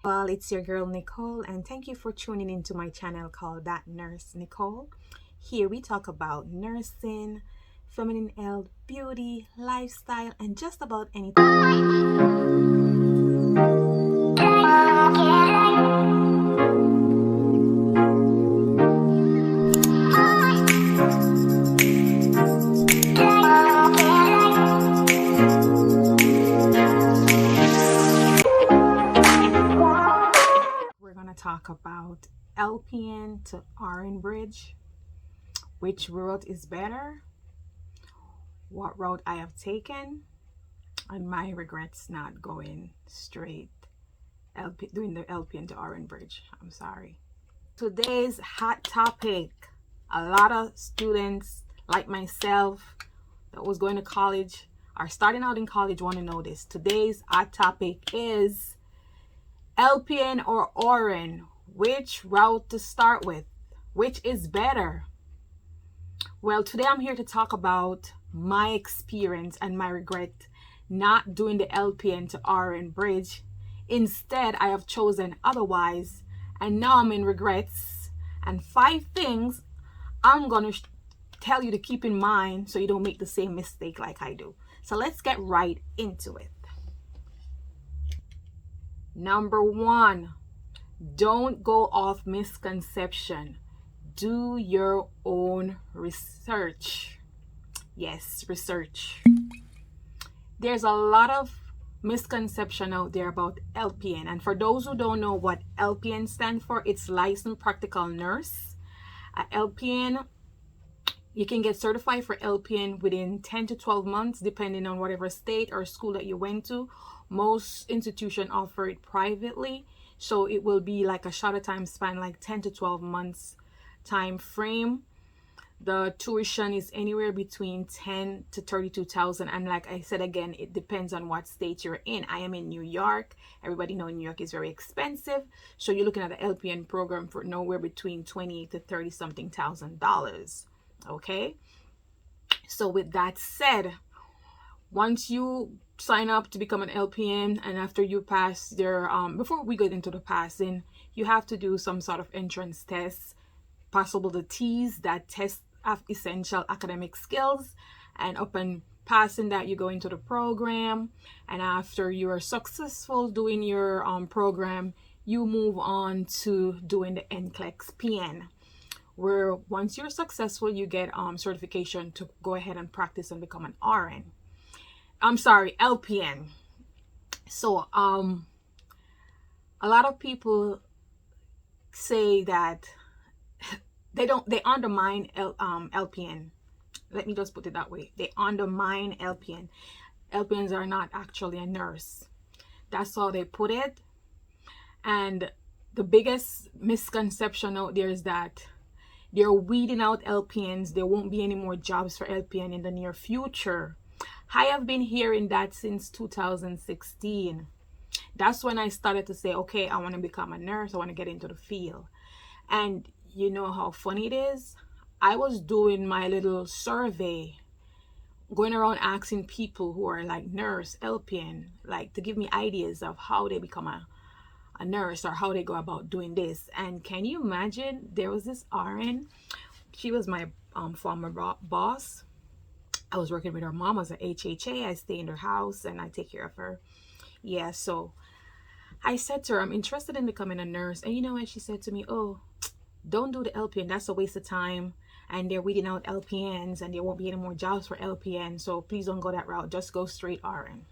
Well, it's your girl Nicole, and thank you for tuning into my channel called That Nurse Nicole. Here we talk about nursing, feminine health, beauty, lifestyle, and just about anything. We're going to talk about LPN to RN bridge. Which route is better? What route I have taken? And my regrets not going straight doing the LPN to RN bridge. I'm sorry. Today's hot topic. A lot of students like myself that was going to college or starting out in college want to know this. Today's hot topic is LPN or RN. Which route to start with? Which is better? Well, today I'm here to talk about my experience and my regret not doing the LPN to RN bridge. Instead, I have chosen otherwise, and now I'm in regrets. And 5 things I'm going to tell you to keep in mind so you don't make the same mistake like I do. So let's get right into it. Number 1, don't go off misconception. Do your own research. Yes, research. There's a lot of misconception out there about LPN. And for those who don't know what LPN stands for, it's Licensed Practical Nurse. LPN, you can get certified for LPN within 10 to 12 months, depending on whatever state or school that you went to. Most institutions offer it privately, so it will be like a shorter time span, like 10 to 12 months time frame. The tuition is anywhere between 10 to 32,000, and like I said again, it depends on what state you're in. I am in New York. Everybody know New York is very expensive, so you're looking at the LPN program for nowhere between 28 to 30 something thousand dollars. Okay, so with that said, once you sign up to become an LPN, and after you pass their before we get into the passing, you have to do some sort of entrance test, possible the TEES, that test of essential academic skills. And upon passing that, you go into the program, and after you are successful doing your program, you move on to doing the NCLEX PN, where once you're successful, you get certification to go ahead and practice and become an RN. I'm sorry, LPN. So a lot of people say that they undermine LPN. Let me just put it that way. They undermine LPN. LPNs are not actually a nurse. That's how they put it. And the biggest misconception out there is that they're weeding out LPNs. There won't be any more jobs for LPN in the near future. I have been hearing that since 2016. That's when I started to say, okay, I want to become a nurse. I want to get into the field. And you know how funny it is? I was doing my little survey, going around asking people who are like nurse, LPN, like to give me ideas of how they become a nurse or how they go about doing this. And can you imagine? There was this RN. She was my former boss. I was working with her mom as a HHA. I stay in her house and I take care of her. Yeah, so I said to her, I'm interested in becoming a nurse. And you know what she said to me? Oh, don't do the LPN. That's a waste of time. And they're weeding out LPNs and there won't be any more jobs for LPN. So please don't go that route. Just go straight RN.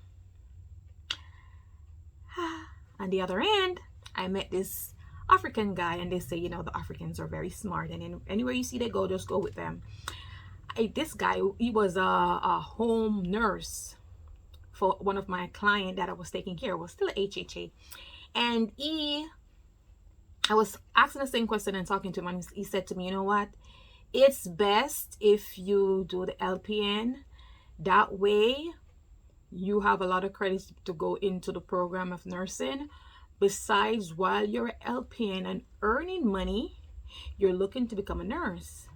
On the other end, I met this African guy, and they say, you know, the Africans are very smart. And anywhere you see they go, just go with them. This guy, he was a home nurse for one of my clients that I was taking care of. Was still a HHA. And I was asking the same question and talking to him, and he said to me, you know what? It's best if you do the LPN. That way, you have a lot of credits to go into the program of nursing. Besides, while you're an LPN and earning money, you're looking to become a nurse.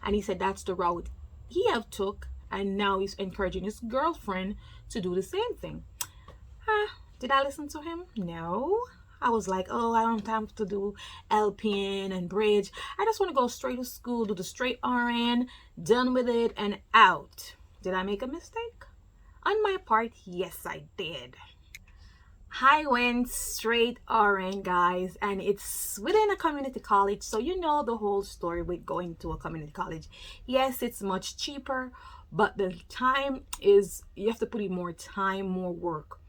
And he said that's the route he have took, and now he's encouraging his girlfriend to do the same thing. Did I listen to him? No, I was like, oh, I don't have time to do LPN and bridge. I just want to go straight to school, do the straight RN, done with it, and out. Did I make a mistake? On my part, yes, I did. I went straight RN, guys, and it's within a community college, so you know the whole story with going to a community college. Yes, it's much cheaper, but the time is, you have to put in more time, more work.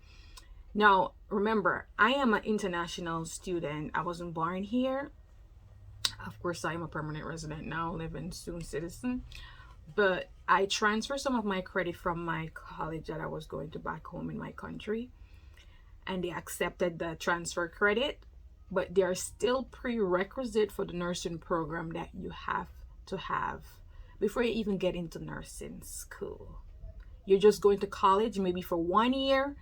Now, remember, I am an international student. I wasn't born here. Of course, I am a permanent resident now, living soon citizen. But I transferred some of my credit from my college that I was going to back home in my country, and they accepted the transfer credit, but there are still prerequisite for the nursing program that you have to have before you even get into nursing school. You're just going to college maybe for 1 year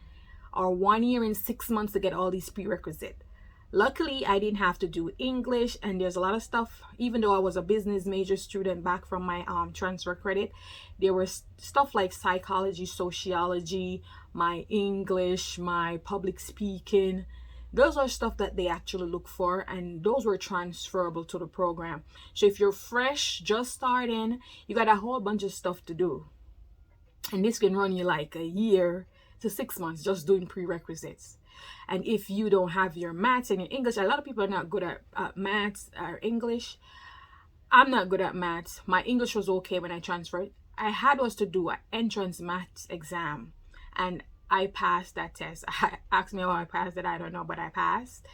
or 1 year and 6 months to get all these prerequisite. Luckily, I didn't have to do English, and there's a lot of stuff. Even though I was a business major student back from my transfer credit, there was stuff like psychology, sociology, my English, my public speaking. Those are stuff that they actually look for, and those were transferable to the program. So if you're fresh, just starting, you got a whole bunch of stuff to do, and this can run you like a year to 6 months just doing prerequisites. And if you don't have your maths and your English, a lot of people are not good at maths or English. I'm not good at maths. My English was okay when I transferred. I had was to do an entrance maths exam, and I passed that test. Ask me how I passed it, I don't know, but I passed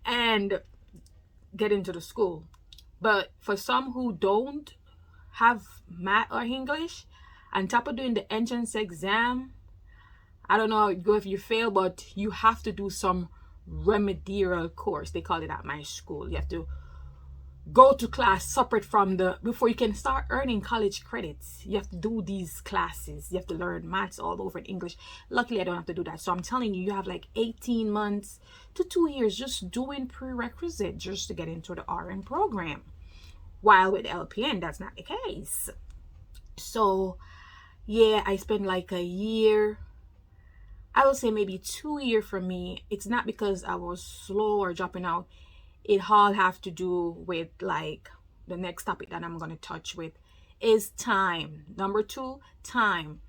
and get into the school. But for some who don't have math or English, on top of doing the entrance exam, I don't know how it goes if you fail, but you have to do some remedial course. They call it at my school. You have to go to class separate from before you can start earning college credits. You have to do these classes. You have to learn maths all over in English. Luckily, I don't have to do that. So I'm telling you, you have like 18 months to 2 years just doing prerequisite just to get into the RN program. While with LPN, that's not the case. So yeah, I spent like a year, I would say maybe 2 years for me. It's not because I was slow or dropping out. It all have to do with like the next topic that I'm going to touch with is time. Number 2, time.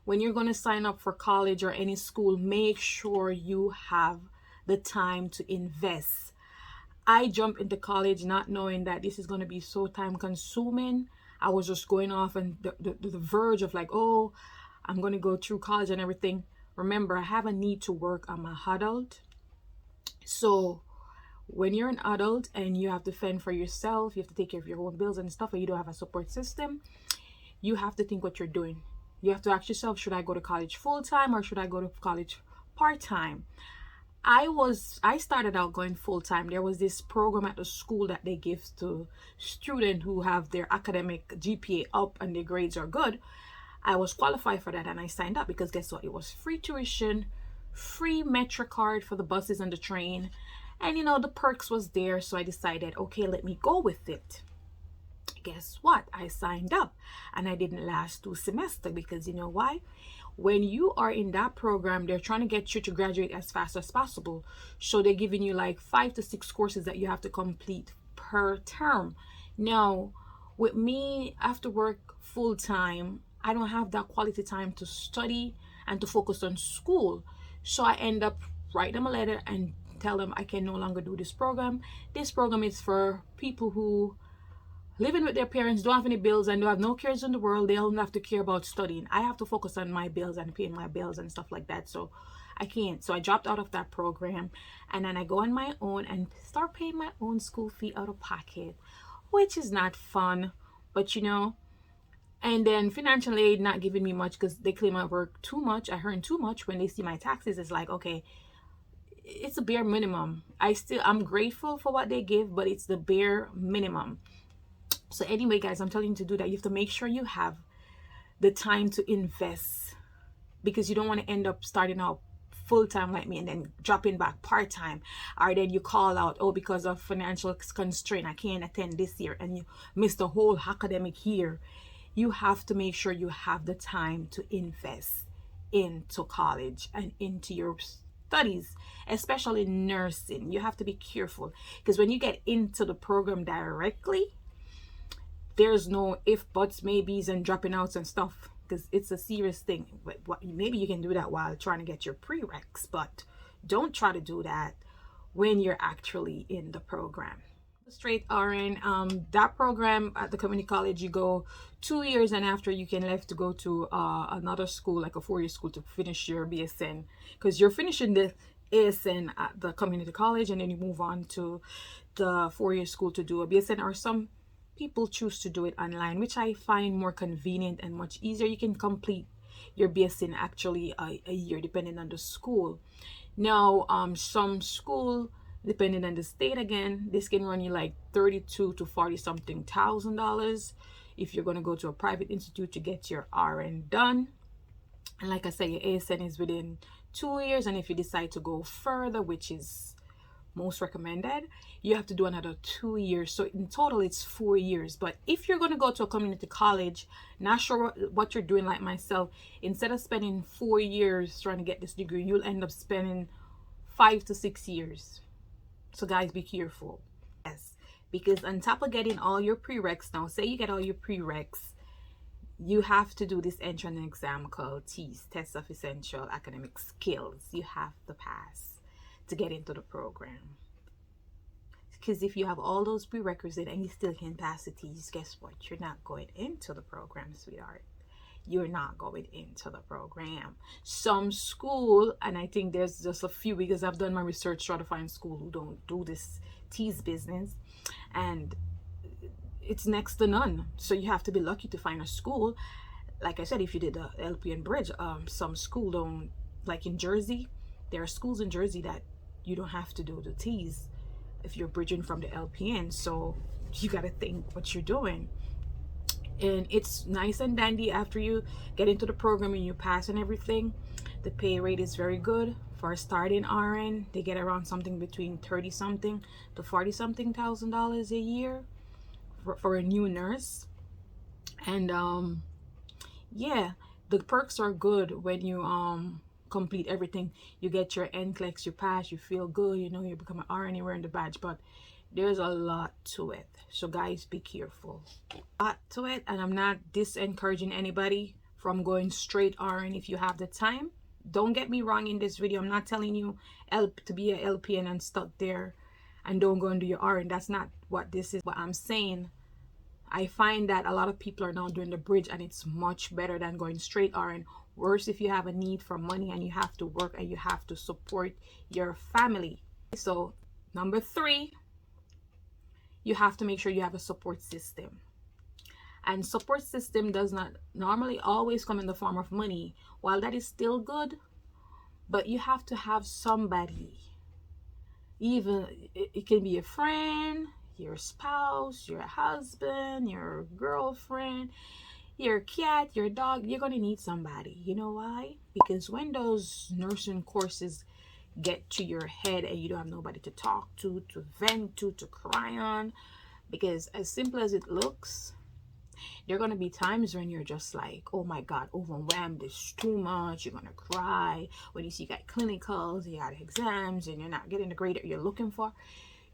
When you're going to sign up for college or any school, make sure you have the time to invest. I jumped into college not knowing that this is going to be so time consuming. I was just going off and the verge of like, oh, I'm going to go through college and everything. Remember, I have a need to work. I'm an adult. So when you're an adult and you have to fend for yourself, you have to take care of your own bills and stuff, and you don't have a support system, you have to think what you're doing. You have to ask yourself, should I go to college full time or should I go to college part time? I started out going full time. There was this program at the school that they give to students who have their academic GPA up and their grades are good. I was qualified for that and I signed up because guess what? It was free tuition, free Metro card for the buses and the train, and the perks was there. So I decided, okay, let me go with it. Guess what? I signed up and I didn't last 2 semesters because you know why? When you are in that program, they're trying to get you to graduate as fast as possible. So they're giving you like 5 to 6 courses that you have to complete per term. Now, with me, I have to work full time. I don't have that quality time to study and to focus on school. So I end up writing them a letter and tell them I can no longer do this program. This program is for people who living with their parents, don't have any bills, and don't have no cares in the world. They don't have to care about studying. I have to focus on my bills and paying my bills and stuff like that. So I can't. So I dropped out of that program, and then I go on my own and start paying my own school fee out of pocket, which is not fun, but and then financial aid not giving me much because they claim I work too much. I earn too much. When they see my taxes, it's like, okay, it's a bare minimum. I'm grateful for what they give, but it's the bare minimum. So anyway, guys, I'm telling you to do that. You have to make sure you have the time to invest because you don't want to end up starting out full-time like me and then dropping back part-time, or then you call out, oh, because of financial constraint I can't attend this year, and you miss the whole academic year. You have to make sure you have the time to invest into college and into your studies, especially nursing. You have to be careful because when you get into the program directly, there's no if, buts, maybes, and dropping outs and stuff, because it's a serious thing. Maybe you can do that while trying to get your prereqs, but don't try to do that when you're actually in the program. Straight RN, that program at the community college, you go 2 years, and after you can left to go to another school, like a 4-year school, to finish your BSN, because you're finishing the ASN at the community college and then you move on to the 4-year school to do a BSN, or some people choose to do it online, which I find more convenient and much easier. You can complete your BSN actually a year depending on the school. Now some school, depending on the state, again, this can run you like 32 to 40 something $1,000 if you're going to go to a private institute to get your RN done. And like I say, your ASN is within 2 years, and if you decide to go further, which is most recommended, you have to do another 2 years. So in total it's 4 years. But if you're going to go to a community college, not sure what you're doing, like myself, instead of spending 4 years trying to get this degree, you'll end up spending 5 to 6 years. So guys, be careful. Yes, because on top of getting all your prereqs, now say you get all your prereqs, you have to do this entrance exam called TEAS, Test of Essential Academic Skills. You have to pass to get into the program. Because if you have all those prerequisites and you still can pass the TEAS, guess what? You're not going into the program, sweetheart. You're not going into the program. Some school, and I think there's just a few, because I've done my research trying to find school who don't do this TEAS business, and it's next to none. So you have to be lucky to find a school. Like I said, if you did the LPN bridge, some school don't, like in Jersey, there are schools in Jersey that you don't have to do the TEAS if you're bridging from the LPN. So you got to think what you're doing. And it's nice and dandy after you get into the program and you pass and everything. The pay rate is very good for a starting RN. They get around something between 30 something to 40 something $1,000 a year for a new nurse. And yeah, the perks are good when you complete everything. You get your NCLEX, you pass, you feel good, you know, you become an RN, you're wearing the badge. But there's a lot to it, so guys, be careful. A lot to it, and I'm not disencouraging anybody from going straight RN if you have the time. Don't get me wrong in this video. I'm not telling you to be a LPN and stuck there and don't go and do your RN. That's not what this is. What I'm saying, I find that a lot of people are now doing the bridge, and it's much better than going straight RN. Worse if you have a need for money and you have to work and you have to support your family. So number 3, you have to make sure you have a support system. And support system does not normally always come in the form of money. While that is still good, but you have to have somebody. Even it can be a friend, your spouse, your husband, your girlfriend, your cat, your dog. You're going to need somebody. You know why? Because when those nursing courses get to your head and you don't have nobody to talk to vent to cry on, because as simple as it looks, there are going to be times when you're just like, oh my God, overwhelmed, it's too much, you're going to cry when you see you got clinicals, you got exams, and you're not getting the grade that you're looking for.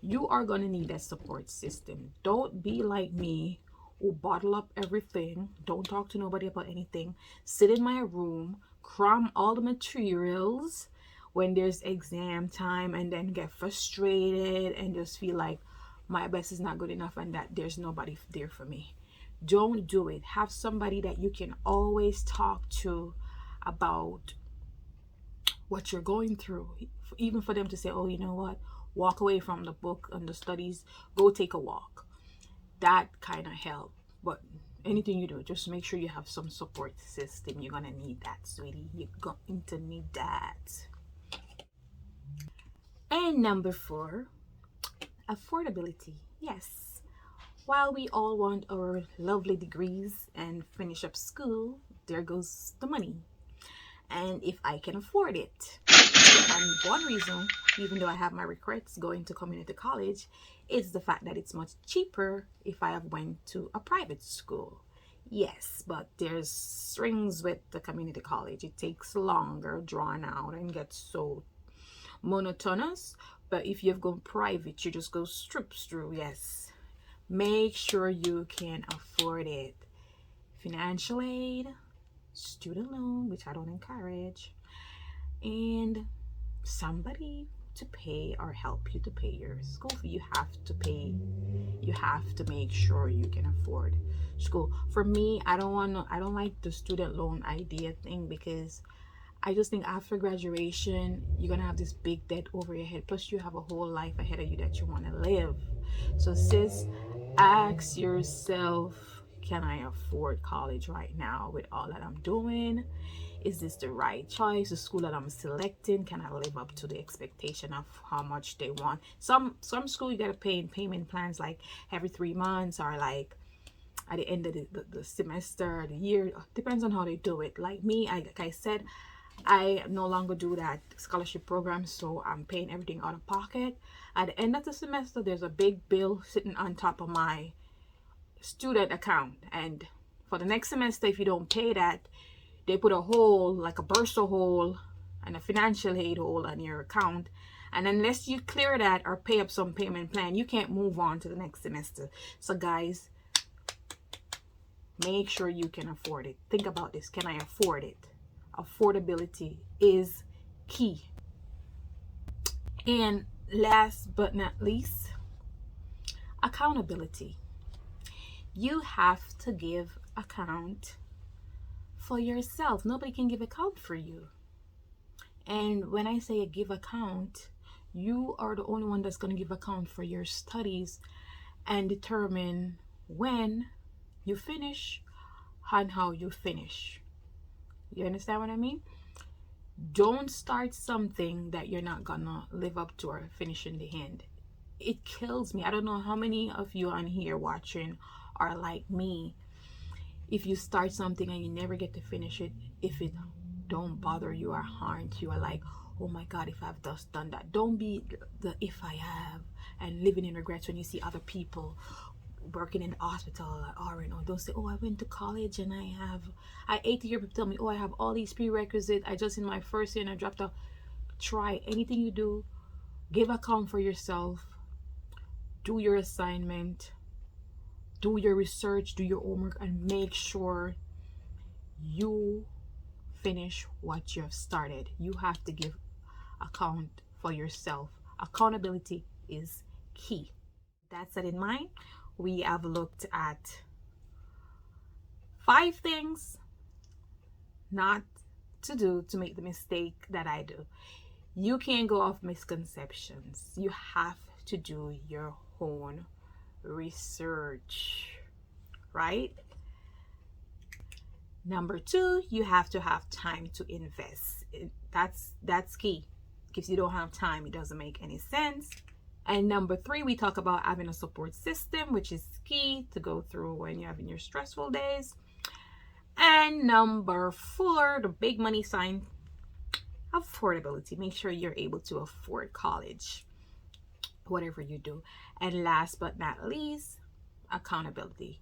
You are going to need that support system. Don't be like me, who bottle up everything, don't talk to nobody about anything, sit in my room, cram all the materials when there's exam time, and then get frustrated and just feel like my best is not good enough and that there's nobody there for me. Don't do it. Have somebody that you can always talk to about what you're going through, even for them to say, oh, you know what, walk away from the book and the studies, go take a walk. That kind of help. But anything you do, just make sure you have some support system. You're gonna need that, sweetie. You're going to need that. And number 4, affordability. Yes, while we all want our lovely degrees and finish up school, there goes the money. And if I can afford it, and one reason, even though I have my regrets going to community college, is the fact that it's much cheaper if I have went to a private school. Yes, but there's strings with the community college. It takes longer, drawn out, and gets so monotonous. But if you've gone private, you just go strips through. Yes, make sure you can afford it. Financial aid, student loan, which I don't encourage, and somebody to pay or help you to pay your school fee. You have to pay. You have to make sure you can afford school. For me, I don't like the student loan idea thing, because I just think after graduation you're gonna have this big debt over your head, plus you have a whole life ahead of you that you want to live. So sis, ask yourself, can I afford college right now with all that I'm doing? Is this the right choice? The school that I'm selecting, can I live up to the expectation of how much they want? Some school you gotta pay in payment plans, like every 3 months, or like at the end of the semester, the year. Depends on how they do it. Like me, like I said, I no longer do that scholarship program, so I'm paying everything out of pocket. At the end of the semester, there's a big bill sitting on top of my student account, and for the next semester, if you don't pay that, they put a hole, like a bursar hole and a financial aid hole on your account, and unless you clear that or pay up some payment plan, you can't move on to the next semester. So guys, make sure you can afford it. Think about this. Can I afford it? Affordability is key. And last but not least, accountability. You have to give account for yourself. Nobody can give account for you. And when I say give account, you are the only one that's going to give account for your studies and determine when you finish and how you finish. You understand what I mean? Don't start something that you're not gonna live up to or finish in the end. It kills me. I don't know how many of you on here watching are like me. If you start something and you never get to finish it, if it don't bother you or haunt you, or like, oh my God, if I've just done that. Don't be the if I have and living in regrets when you see other people working in the hospital or RN. Don't say, oh, I went to college and I ate to hear people tell me, oh, I have all these prerequisites. I just in my first year and I dropped out. Try anything you do. Give account for yourself. Do your assignment. Do your research. Do your homework, and make sure you finish what you have started. You have to give account for yourself. Accountability is key. That's it in mind. We have looked at 5 things not to do to make the mistake that I do. You can't go off misconceptions. You have to do your own research, right? Number 2, you have to have time to invest. That's key. If you don't have time, it doesn't make any sense. And number 3, we talk about having a support system, which is key to go through when you're having your stressful days. And number 4, the big money sign, affordability. Make sure you're able to afford college, whatever you do. And last but not least, accountability.